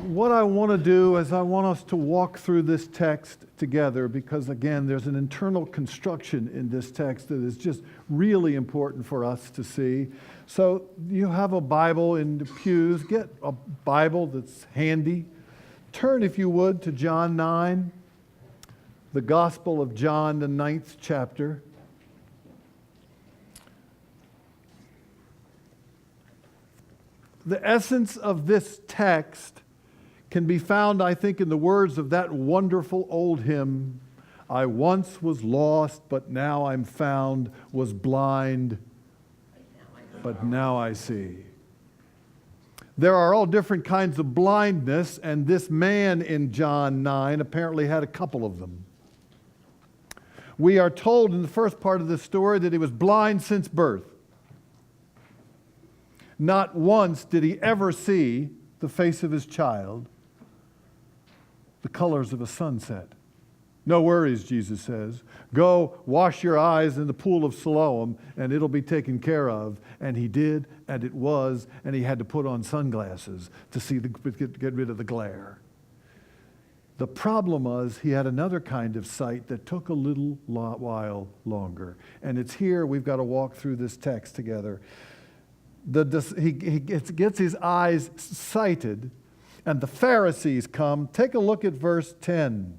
what I want to do is I want us to walk through this text together because, again, there's an internal construction in this text that is just really important for us to see. So you have a Bible in the pews. Get a Bible that's handy. Turn, if you would, to John 9, the Gospel of John, the 9th chapter. The essence of this text can be found, I think, in the words of that wonderful old hymn, I once was lost, but now I'm found, was blind, but now I see. There are all different kinds of blindness, and this man in John 9 apparently had a couple of them. We are told in the first part of the story that he was blind since birth. Not once did he ever see the face of his child, the colors of a sunset. No worries, Jesus says. Go wash your eyes in the pool of Siloam and it'll be taken care of. And he did, and it was, and he had to put on sunglasses to see get rid of the glare. The problem was he had another kind of sight that took a little while longer. And it's here we've got to walk through this text together. He gets his eyes sighted, and the Pharisees come. Take a look at verse 10.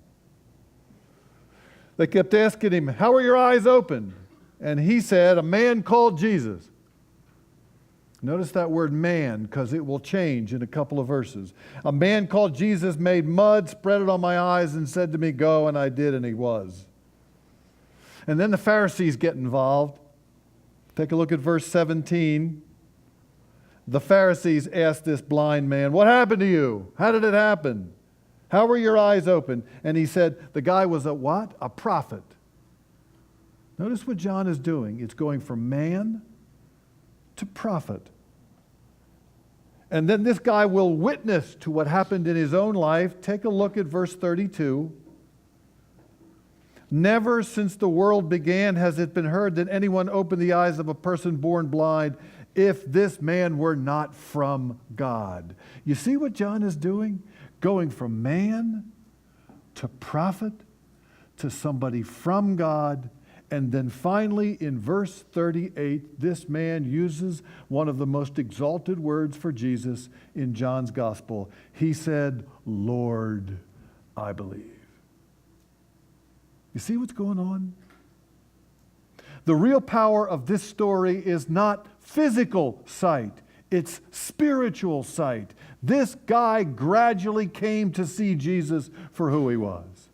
They kept asking him, how are your eyes open? And he said, a man called Jesus. Notice that word man, because it will change in a couple of verses. A man called Jesus made mud, spread it on my eyes, and said to me, go, and I did, and he was. And then the Pharisees get involved. Take a look at verse 17. The Pharisees asked this blind man, what happened to you? How did it happen? How were your eyes open? And he said, the guy was a what? A prophet. Notice what John is doing. It's going from man to prophet. And then this guy will witness to what happened in his own life. Take a look at verse 32. Never since the world began has it been heard that anyone opened the eyes of a person born blind, if this man were not from God. You see what John is doing? Going from man to prophet to somebody from God. And then finally in verse 38, this man uses one of the most exalted words for Jesus in John's gospel. He said, Lord, I believe. You see what's going on? The real power of this story is not physical sight. It's spiritual sight. This guy gradually came to see Jesus for who he was.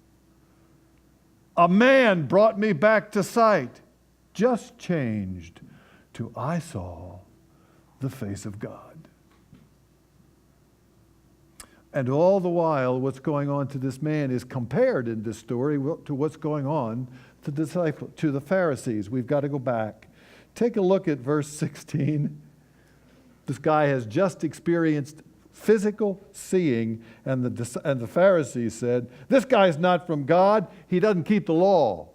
A man brought me back to sight. Just changed to I saw the face of God. And all the while, what's going on to this man is compared in this story to what's going on to the Pharisees. We've got to go back. Take a look at verse 16. This guy has just experienced physical seeing, and the Pharisees said, this guy's not from God. He doesn't keep the law.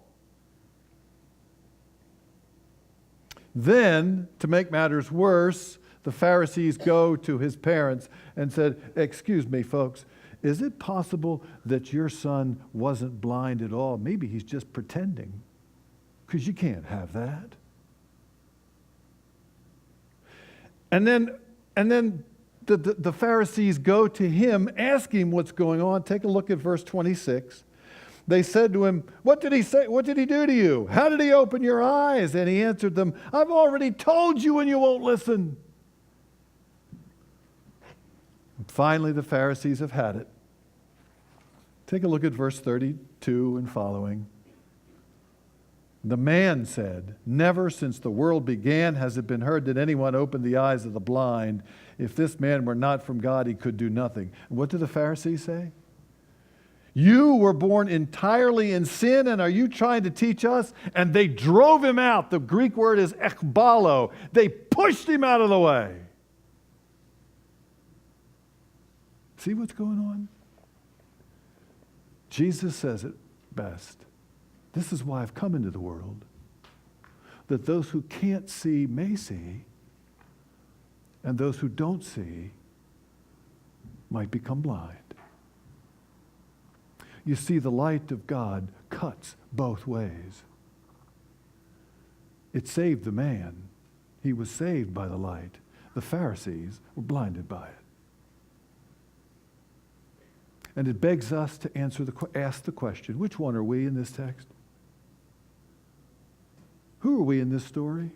Then, to make matters worse, the Pharisees go to his parents and said, excuse me, folks, is it possible that your son wasn't blind at all? Maybe he's just pretending, because you can't have that. And then the Pharisees go to him, ask him what's going on. Take a look at verse 26. They said to him, what did he say? What did he do to you? How did he open your eyes? And he answered them, I've already told you and you won't listen. Finally, the Pharisees have had it. Take a look at verse 32 and following. The man said, never since the world began has it been heard that anyone opened the eyes of the blind. If this man were not from God, he could do nothing. What did the Pharisees say? You were born entirely in sin, and are you trying to teach us? And they drove him out. The Greek word is ekbalo. They pushed him out of the way. See what's going on? Jesus says it best. This is why I've come into the world, that those who can't see may see, and those who don't see might become blind. You see, the light of God cuts both ways. It saved the man. He was saved by the light. The Pharisees were blinded by it. And it begs us to ask the question, which one are we in this text? Who are we in this story?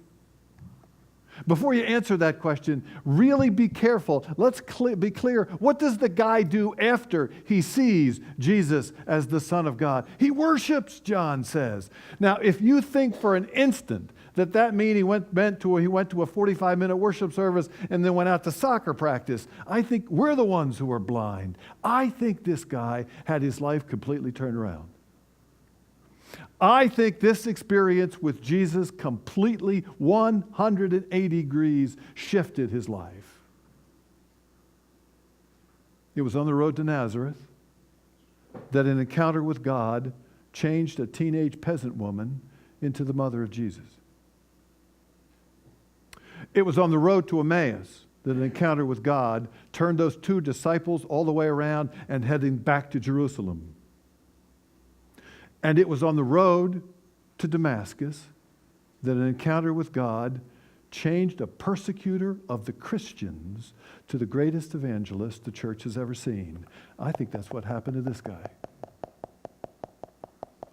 Before you answer that question, really be careful. Let's be clear. What does the guy do after he sees Jesus as the Son of God? He worships, John says. Now, if you think for an instant that means he went to a 45-minute worship service and then went out to soccer practice, I think we're the ones who are blind. I think this guy had his life completely turned around. I think this experience with Jesus completely 180 degrees shifted his life. It was on the road to Nazareth that an encounter with God changed a teenage peasant woman into the mother of Jesus. It was on the road to Emmaus that an encounter with God turned those two disciples all the way around and heading back to Jerusalem. And it was on the road to Damascus that an encounter with God changed a persecutor of the Christians to the greatest evangelist the church has ever seen. I think that's what happened to this guy.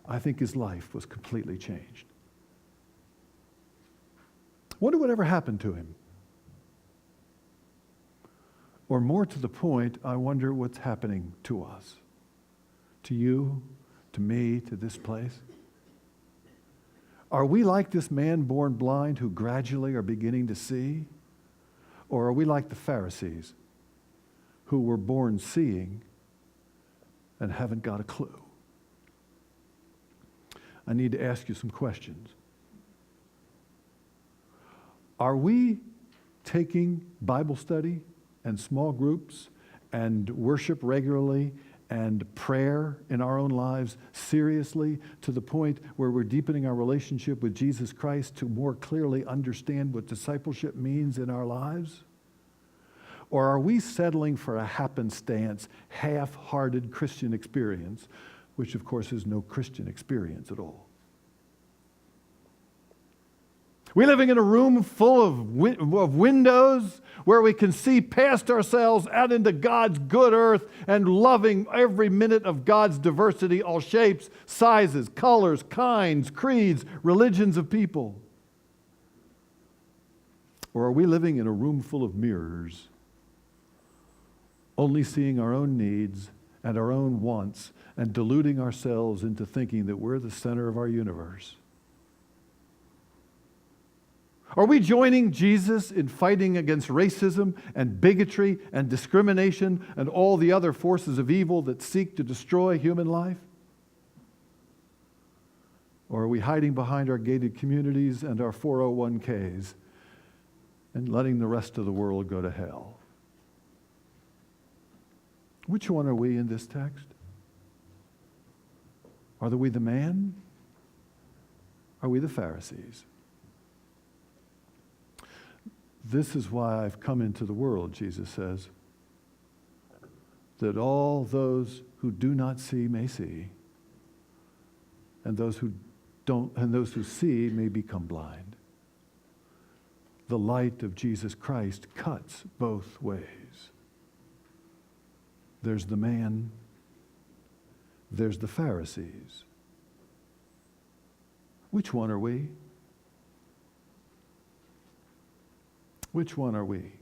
I think his life was completely changed. Wonder whatever happened to him. Or more to the point, I wonder what's happening to us, to you, to me, to this place. Are we like this man born blind who gradually are beginning to see? Or are we like the Pharisees who were born seeing and haven't got a clue? I need to ask you some questions. Are we taking Bible study and small groups and worship regularly and prayer in our own lives seriously to the point where we're deepening our relationship with Jesus Christ to more clearly understand what discipleship means in our lives? Or are we settling for a happenstance, half-hearted Christian experience, which of course is no Christian experience at all? We're living in a room full of windows where we can see past ourselves out into God's good earth and loving every minute of God's diversity, all shapes, sizes, colors, kinds, creeds, religions of people. Or are we living in a room full of mirrors, only seeing our own needs and our own wants and deluding ourselves into thinking that we're the center of our universe? Are we joining Jesus in fighting against racism and bigotry and discrimination and all the other forces of evil that seek to destroy human life? Or are we hiding behind our gated communities and our 401ks and letting the rest of the world go to hell? Which one are we in this text? Are we the man? Are we the Pharisees? This is why I've come into the world, Jesus says, that all those who do not see may see, and those who see may become blind. The light of Jesus Christ cuts both ways. There's the man, there's the Pharisees. Which one are we? Which one are we?